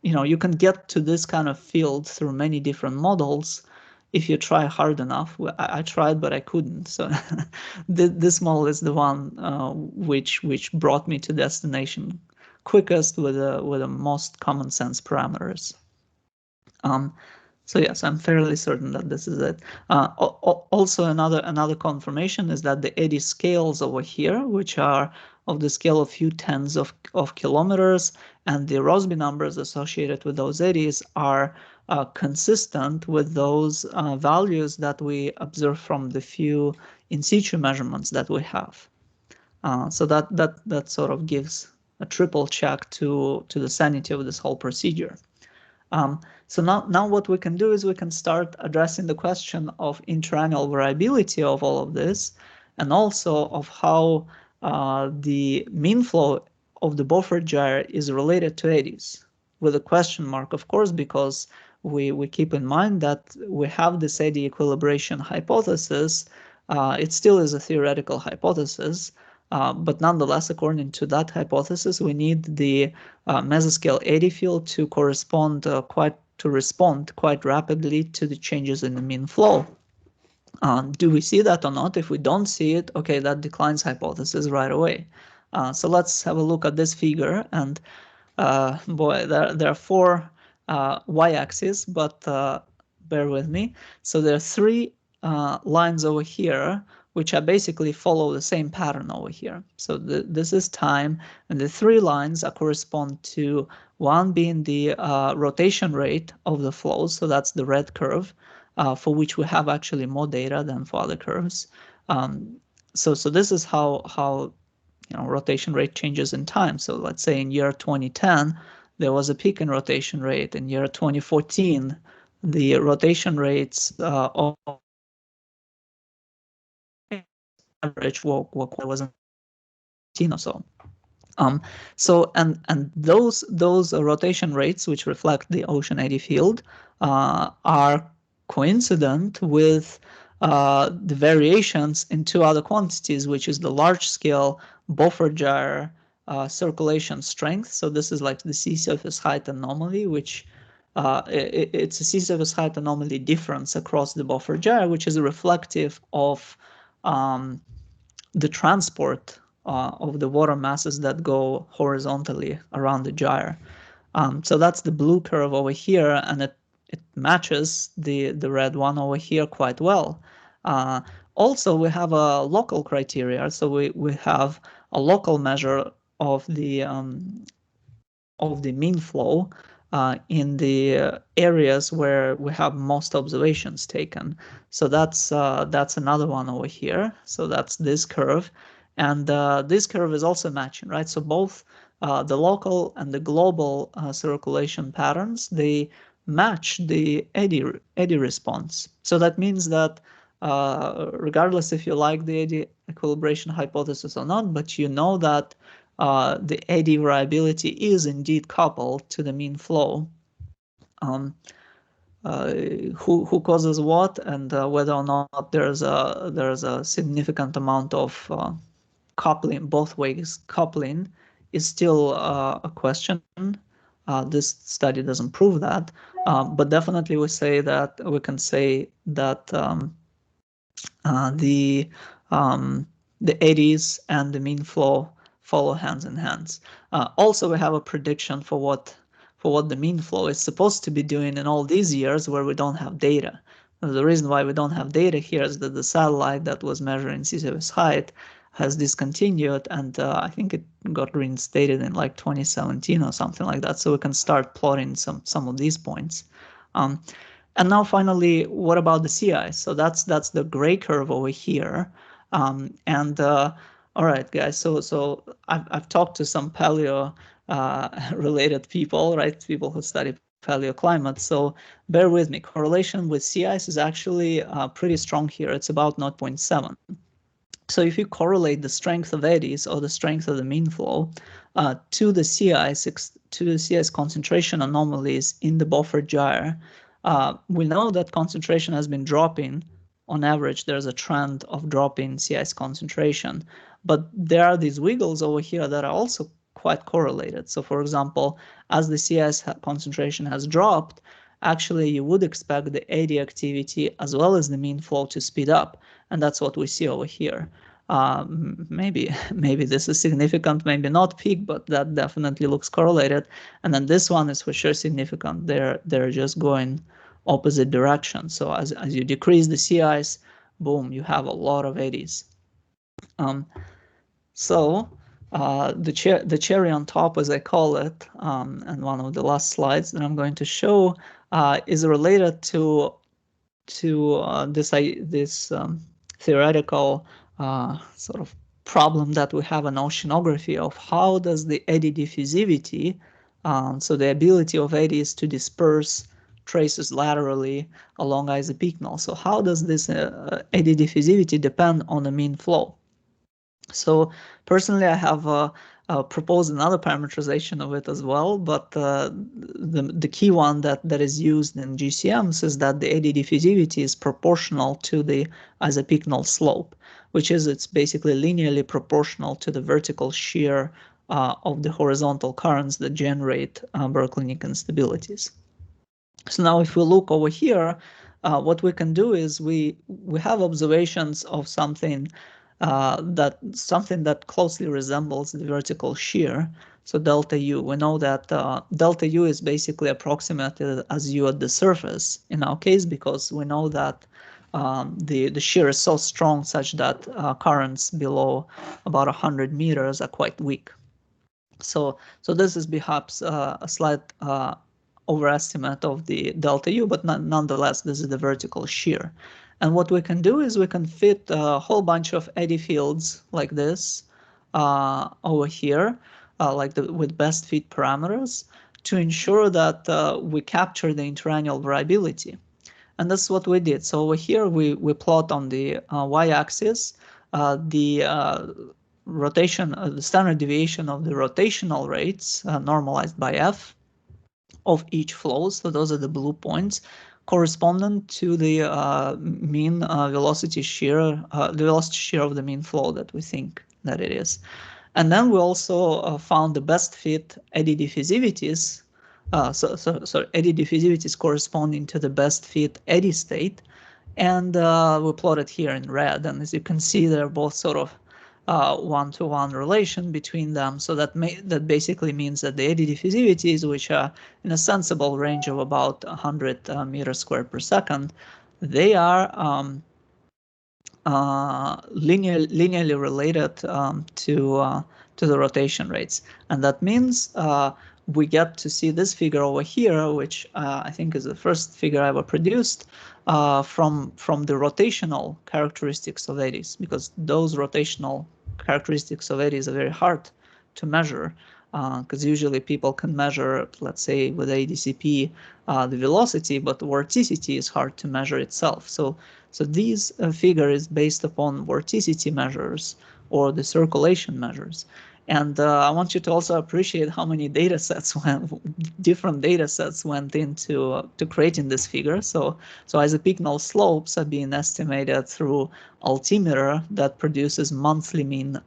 Speaker 2: You can get to this kind of field through many different models if you try hard enough. I tried, but I couldn't. So this model is the one which brought me to destination quickest with the most common sense parameters. So yes, I'm fairly certain that this is it. Also, another confirmation is that the eddy scales over here, which are of the scale of few tens of kilometers, and the Rossby numbers associated with those eddies are consistent with those values that we observe from the few in situ measurements that we have. So that sort of gives a triple check to the sanity of this whole procedure. So now what we can do is we can start addressing the question of interannual variability of all of this, and also of how the mean flow of the buffer gyre is related to eddies, with a question mark, of course, because we keep in mind that we have this eddy equilibration hypothesis. It still is a theoretical hypothesis, but nonetheless, according to that hypothesis, we need the mesoscale eddy field to respond quite rapidly to the changes in the mean flow. Do we see that or not? If we don't see it, okay, that declines hypothesis right away. So let's have a look at this figure, and boy, there are four y-axes, but bear with me. So there are three lines over here which are basically follow the same pattern over here. So this is time, and the three lines correspond to one being the rotation rate of the flows. So that's the red curve, for which we have actually more data than for other curves. So this is how rotation rate changes in time. So let's say in year 2010, there was a peak in rotation rate. In year 2014, the rotation rates of average wasn't 10 or so. And those rotation rates, which reflect the ocean eddy field, are coincident with the variations in two other quantities, which is the large scale buffer gyre circulation strength. So this is like the sea surface height anomaly, which it's a sea surface height anomaly difference across the buffer gyre, which is reflective of the transport of the water masses that go horizontally around the gyre. So that's the blue curve over here, and it matches the red one over here quite well. Also, we have a local criteria, so we have a local measure of the mean flow in the areas where we have most observations taken. So that's another one over here. So that's this curve, and this curve is also matching, right? So both the local and the global circulation patterns, they match the eddy response. So that means that regardless if you like the eddy equilibration hypothesis or not, but you know that the eddy variability is indeed coupled to the mean flow. Who causes what, and whether or not there's a significant amount of coupling, both ways coupling, is still a question. This study doesn't prove that, but definitely we can say that the eddies and the mean flow follow hands in hands. Also, we have a prediction for what the mean flow is supposed to be doing in all these years where we don't have data. The reason why we don't have data here is that the satellite that was measuring sea surface height has discontinued, and I think it got reinstated in like 2017 or something like that. So we can start plotting some of these points. And now finally, what about the sea ice? So that's the gray curve over here. All right, guys. So I've talked to some paleo related people, right? People who study paleoclimate. So bear with me. Correlation with sea ice is actually pretty strong here. It's about 0.7. So if you correlate the strength of eddies or the strength of the mean flow to the sea ice concentration anomalies in the buffer gyre, we know that concentration has been dropping. On average, there's a trend of dropping sea ice concentration, but there are these wiggles over here that are also quite correlated. So for example, as the sea ice concentration has dropped, actually you would expect the eddy activity as well as the mean flow to speed up, and that's what we see over here. Maybe this is significant, maybe not peak, but that definitely looks correlated. And then this one is for sure significant. They're just going opposite direction. So as you decrease the sea ice, boom, you have a lot of eddies. The cherry on top, as I call it, and one of the last slides that I'm going to show is related to this theoretical sort of problem that we have in oceanography of how does the eddy diffusivity, so the ability of eddies to disperse traces laterally along isopiconal. So how does this eddy diffusivity depend on the mean flow? So personally, I have proposed another parameterization of it as well, but the key one that is used in GCMs is that the eddy diffusivity is proportional to the isopiconal slope, which is it's basically linearly proportional to the vertical shear of the horizontal currents that generate Birkeland instabilities. So now if we look over here, what we can do is we have observations of something that closely resembles the vertical shear. So delta U, we know that delta U is basically approximated as U at the surface in our case, because we know that the shear is so strong such that currents below about 100 meters are quite weak. So this is perhaps a slight overestimate of the delta U, but nonetheless, this is the vertical shear. And what we can do is we can fit a whole bunch of eddy fields like this over here, with best fit parameters, to ensure that we capture the interannual variability. And that's what we did. So over here, we plot on the y-axis the rotation, the standard deviation of the rotational rates normalized by F of each flow. So those are the blue points corresponding to the mean velocity shear, the velocity shear of the mean flow that we think that it is. And then we also found the best fit eddy diffusivities. So eddy diffusivities corresponding to the best fit eddy state. And we plotted here in red. And as you can see, they're both sort of one-to-one relation between them. So that basically means that the eddy diffusivities, which are in a sensible range of about 100 meters squared per second, they are linearly related to the rotation rates. And that means we get to see this figure over here, which I think is the first figure I ever produced from the rotational characteristics of eddies, because those rotational characteristics of eddies are very hard to measure, because usually people can measure, let's say with ADCP, the velocity, but the vorticity is hard to measure itself. So these figure is based upon vorticity measures or the circulation measures. And I want you to also appreciate how many different data sets went into creating this figure. So isopiconal slopes are being estimated through altimeter that produces monthly mean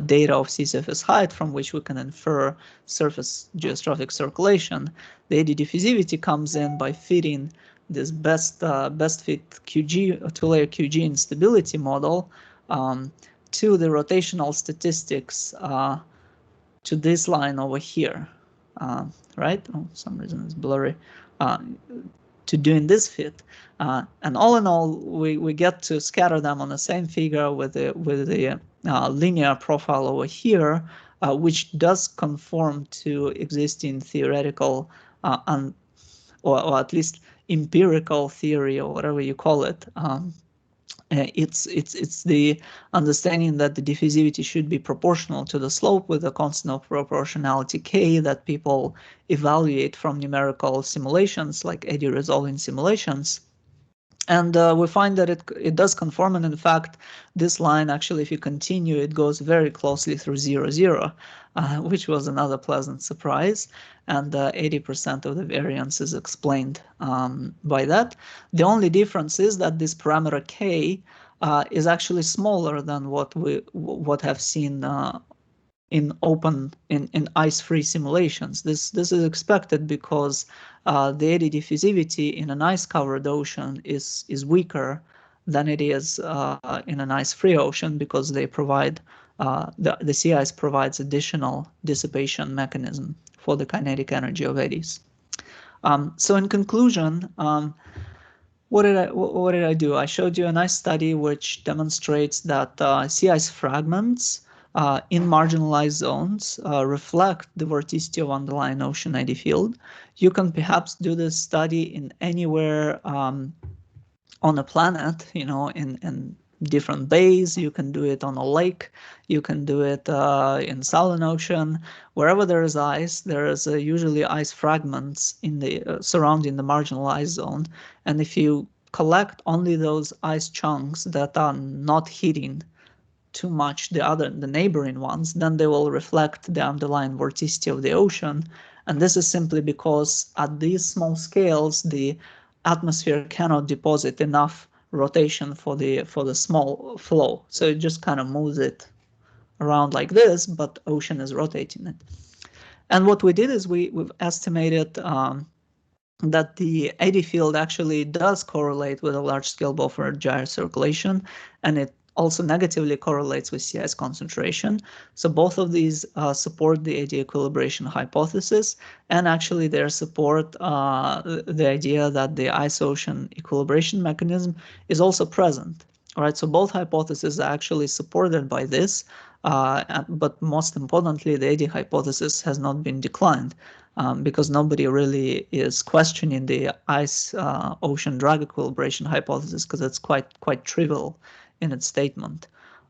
Speaker 2: data of sea surface height, from which we can infer surface geostrophic circulation. The eddy diffusivity comes in by fitting this best fit QG, two-layer QG instability model to the rotational statistics to this line over here, right? Oh, for some reason it's blurry. To doing this fit, and all in all, we get to scatter them on the same figure with the linear profile over here, which does conform to existing theoretical or at least empirical theory, or whatever you call it. It's the understanding that the diffusivity should be proportional to the slope with a constant of proportionality k that people evaluate from numerical simulations like eddy resolving simulations. And we find that it does conform, and in fact, this line actually, if you continue, it goes very closely through 0, 0, which was another pleasant surprise. And 80% of the variance is explained by that. The only difference is that this parameter k is actually smaller than what have seen in ice-free simulations. This is expected because the eddy diffusivity in an ice-covered ocean is weaker than it is in an ice-free ocean, because they provide the sea ice provides additional dissipation mechanism for the kinetic energy of eddies. So in conclusion, what did I do? I showed you a nice study which demonstrates that sea ice fragments in marginalized zones reflect the vorticity of underlying ocean eddy field. You can perhaps do this study in anywhere on a planet, in different bays. You can do it on a lake. You can do it in Southern Ocean. Wherever there is ice, there is usually ice fragments in the surrounding the marginalized zone. And if you collect only those ice chunks that are not hitting too much the neighboring ones, then they will reflect the underlying vorticity of the ocean. And this is simply because at these small scales, the atmosphere cannot deposit enough rotation for the small flow. So it just kind of moves it around like this, but ocean is rotating it. And what we did is we've estimated that the eddy field actually does correlate with a large-scale buffer gyre circulation, and it also negatively correlates with sea ice concentration. So both of these support the eddy equilibration hypothesis, and actually they support the idea that the ice-ocean equilibration mechanism is also present. All right, so both hypotheses are actually supported by this, but most importantly, the eddy hypothesis has not been declined. Because nobody really is questioning the ice-ocean drag equilibration hypothesis, because it's quite trivial in its statement.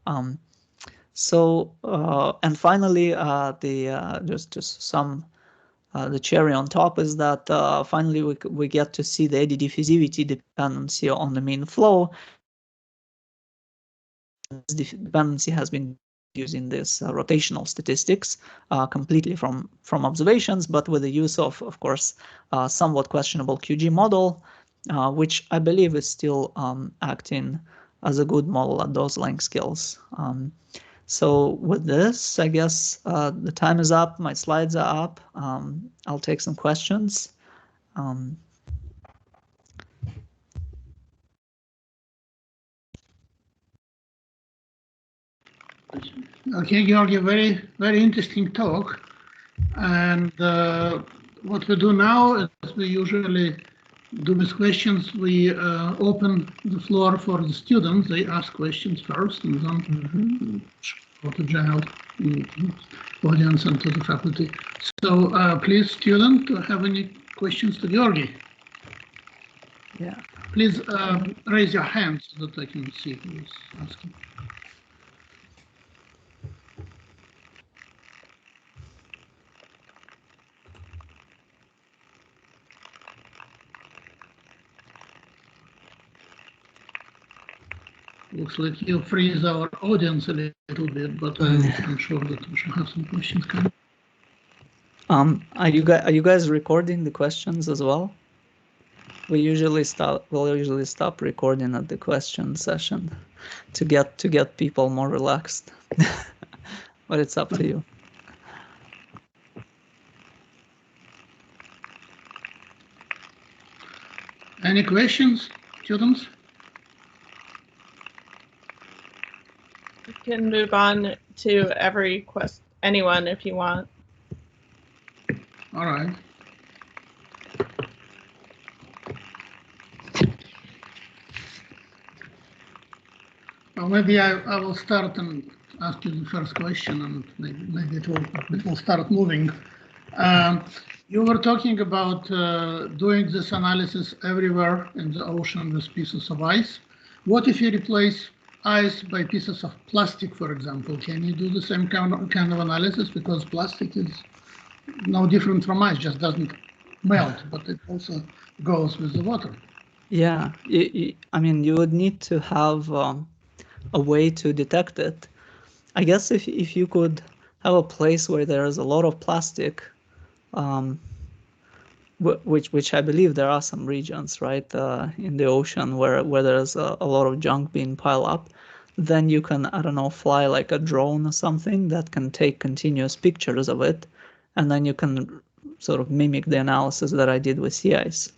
Speaker 2: And finally, just some the cherry on top is that finally we get to see the eddy diffusivity dependency on the mean flow. This dependency has been using this rotational statistics completely from observations, but with the use of course, somewhat questionable QG model, which I believe is still acting as a good model at those length scales. So with this, I guess the time is up. My slides are up. I'll take some questions.
Speaker 1: Okay, Georgy, very interesting talk. And what we do now is we usually do with questions. We open the floor for the students. They ask questions first, and then go to general audience and to the faculty. So please, student, have any questions to Georgy?
Speaker 2: Yeah.
Speaker 1: Please raise your hand so that I can see who is asking. Looks like you freeze our audience a little bit, but I'm sure that we should have some questions coming.
Speaker 2: Are you guys recording the questions as well? We'll usually stop recording at the question session to get people more relaxed. But it's up to you.
Speaker 1: Any questions, students?
Speaker 3: You can move on to anyone if you want.
Speaker 1: All right. Well, maybe I will start and ask you the first question, and maybe it will start moving. You were talking about doing this analysis everywhere in the ocean with pieces of ice. What if you replace ice by pieces of plastic, for example? Can you do the same kind of analysis? Because plastic is no different from ice, just doesn't melt, but it also goes with the water.
Speaker 2: Yeah, I mean, you would need to have a way to detect it. I guess if you could have a place where there's a lot of plastic, um, which I believe there are some regions, right, in the ocean where there's a lot of junk being piled up, then you can, I don't know, fly like a drone or something that can take continuous pictures of it, and then you can sort of mimic the analysis that I did with sea ice.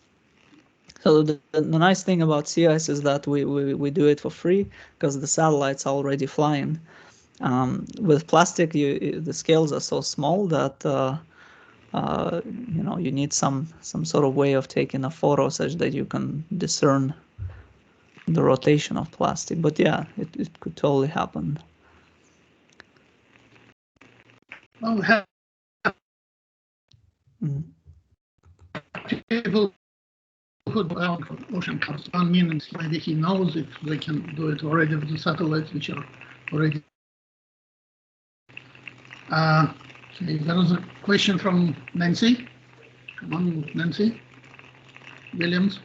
Speaker 2: So the nice thing about sea ice is that we do it for free because the satellite's already flying. With plastic, the scales are so small that you know, you need some sort of way of taking a photo such that you can discern the rotation of plastic. But yeah, it could totally happen.
Speaker 1: Well, we have people who do ocean currents. I mean, maybe he knows if they can do it already with the satellites, which are already. So there was a question from Nancy. Come on, Nancy Williams.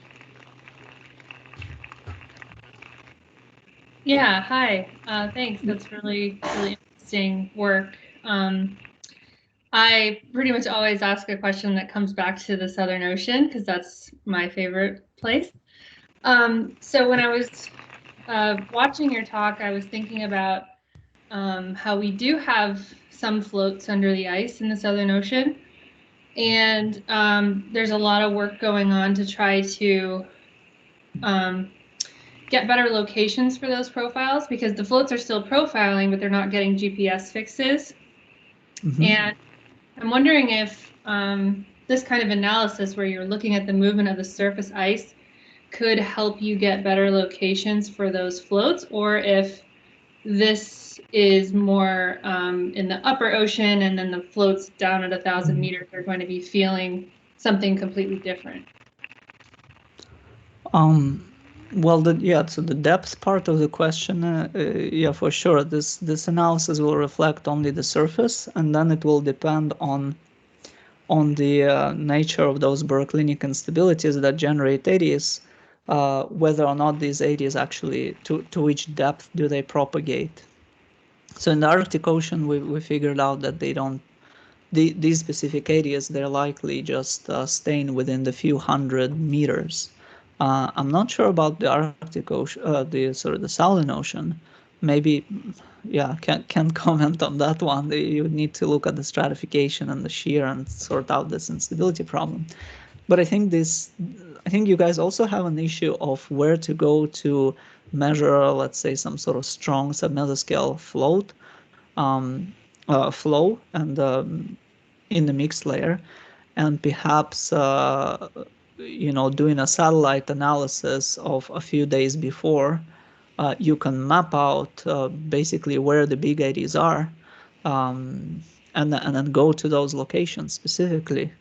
Speaker 4: Yeah, hi. Thanks. That's really interesting work. I pretty much always ask a question that comes back to the Southern Ocean because that's my favorite place. So when I was watching your talk, I was thinking about how we do have some floats under the ice in the Southern Ocean. And there's a lot of work going on to try to get better locations for those profiles because the floats are still profiling, but they're not getting GPS fixes. Mm-hmm. And I'm wondering if this kind of analysis where you're looking at the movement of the surface ice could help you get better locations for those floats, or if this is more in the upper ocean and then the floats down at 1,000 meters are going to be feeling something completely different.
Speaker 2: Well, so the depth part of the question, yeah, for sure. This analysis will reflect only the surface, and then it will depend on the nature of those Bernoulli instabilities that generate eddies, whether or not these eddies actually to which depth do they propagate. So in the Arctic Ocean, we figured out that they don't. These specific eddies, they're likely just staying within the few hundred meters. I'm not sure about the Arctic Ocean, the Southern Ocean. Maybe, yeah, can't comment on that one. You need to look at the stratification and the shear and sort out this instability problem. But I think you guys also have an issue of where to go to measure, let's say, some sort of strong submesoscale flow and in the mixed layer, and perhaps doing a satellite analysis of a few days before, you can map out basically where the big eddies are, and then go to those locations specifically.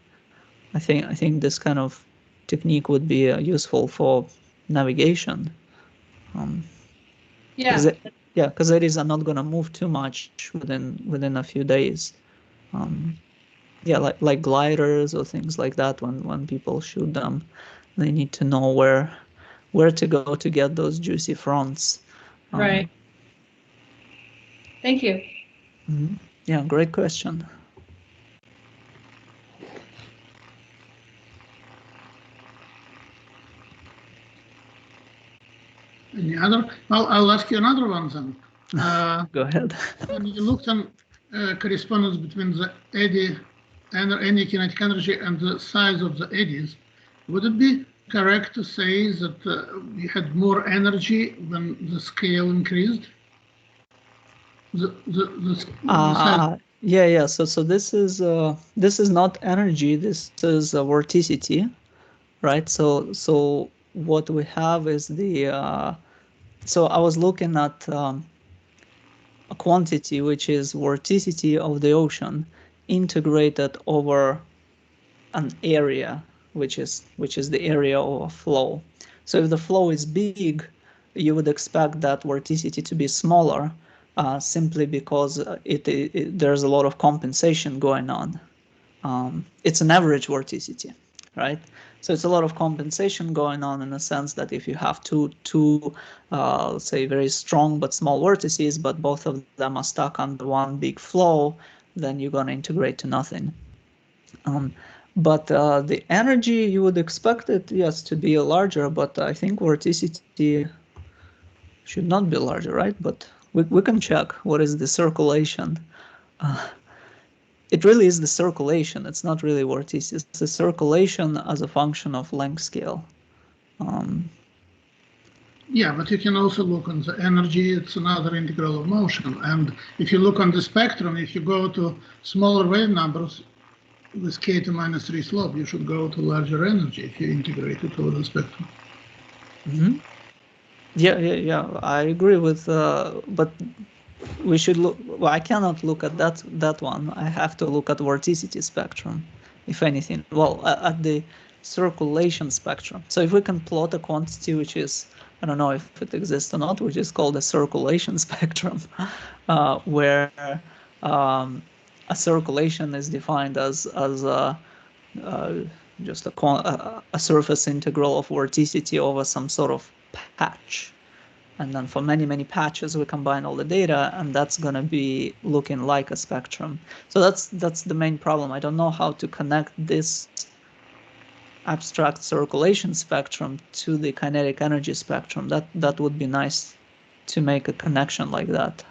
Speaker 2: I think this kind of technique would be useful for navigation. Because eddies are not going to move too much within a few days. Like gliders or things like that. When people shoot them, they need to know where to go to get those juicy fronts.
Speaker 4: Right. Thank you.
Speaker 2: Mm-hmm. Yeah, great question.
Speaker 1: Any other? Well, I'll ask you another one then.
Speaker 2: Go ahead.
Speaker 1: When you looked on correspondence between the eddy and any kinetic energy and the size of the eddies, would it be correct to say that we had more energy when the scale increased? The size.
Speaker 2: Yeah. So this is not energy. This is vorticity, right? So what we have is the so I was looking at a quantity which is vorticity of the ocean integrated over an area which is the area of a flow. So if the flow is big, you would expect that vorticity to be smaller, simply because there's a lot of compensation going on. It's an average vorticity, right? So it's a lot of compensation going on, in the sense that if you have two let's say very strong but small vortices, but both of them are stuck under one big flow, then you're going to integrate to nothing. But the energy, you would expect it, yes, to be larger, but I think vorticity should not be larger, right? But we can check what is the circulation. It really is the circulation. It's not really vorticity. It's the circulation as a function of length scale.
Speaker 1: Yeah, but you can also look on the energy. It's another integral of motion. And if you look on the spectrum, if you go to smaller wave numbers with k to -3 slope, you should go to larger energy if you integrate it over the spectrum.
Speaker 2: Mm-hmm. Yeah. I agree with, but we should look. Well, I cannot look at that one. I have to look at vorticity spectrum, if anything. Well, at the circulation spectrum. So if we can plot a quantity which is, I don't know if it exists or not, which is called a circulation spectrum, where a circulation is defined as just a surface integral of vorticity over some sort of patch. And then for many patches, we combine all the data, and that's going to be looking like a spectrum. So that's the main problem. I don't know how to connect this abstract circulation spectrum to the kinetic energy spectrum. That would be nice to make a connection like that.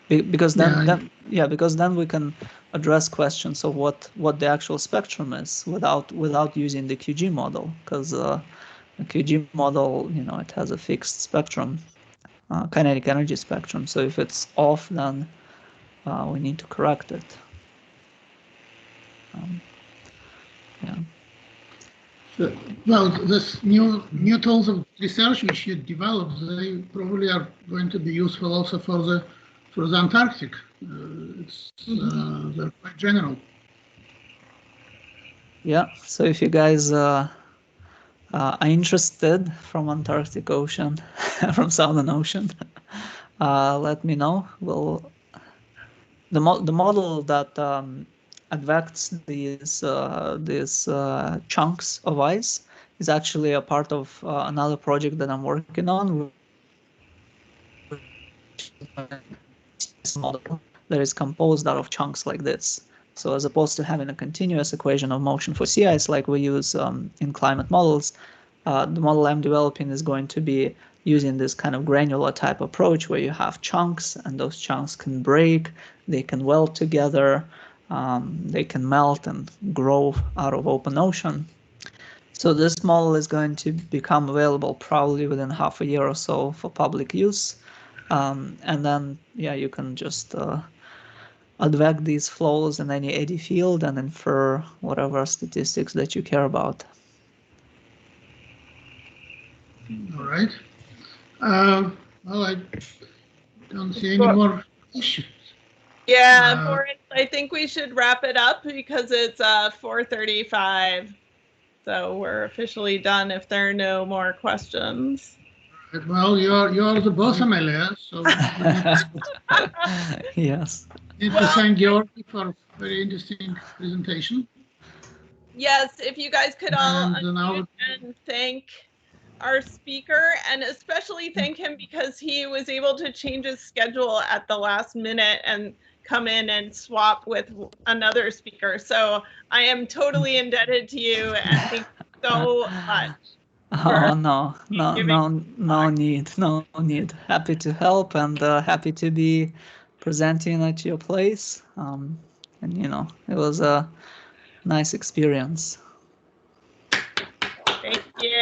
Speaker 2: Because then we can address questions of what the actual spectrum is without using the QG model, because the QG model, it has a fixed spectrum, kinetic energy spectrum. So if it's off, then we need to correct it. Yeah.
Speaker 1: So, well, this new tools of research which you develop, they probably are going to be useful also for the Antarctic. They're quite general.
Speaker 2: Yeah. So if you guys are interested from Antarctic Ocean, from Southern Ocean, let me know. The model that advects these chunks of ice is actually a part of another project that I'm working on. Model that is composed out of chunks like this. So as opposed to having a continuous equation of motion for sea ice like we use in climate models, the model I'm developing is going to be using this kind of granular type approach where you have chunks, and those chunks can break, they can weld together, they can melt and grow out of open ocean. So this model is going to become available probably within half a year or so for public use. And then, yeah, you can just advect these flows in any eddy field and infer whatever statistics that you care about.
Speaker 1: All right. Well, I don't see any more issues.
Speaker 3: Yeah, Boris, I think we should wrap it up because it's 4:35. So we're officially done if there are no more questions.
Speaker 1: Well, you're the boss, Amelia, so
Speaker 2: yes.
Speaker 1: Need to thank Georgy for a very interesting presentation.
Speaker 3: Yes, if you guys could all unmute and thank our speaker, and especially thank him because he was able to change his schedule at the last minute and come in and swap with another speaker. So I am totally indebted to you, and thank you so much.
Speaker 2: Oh, no need. Happy to help and happy to be presenting at your place. And it was a nice experience.
Speaker 3: Thank you.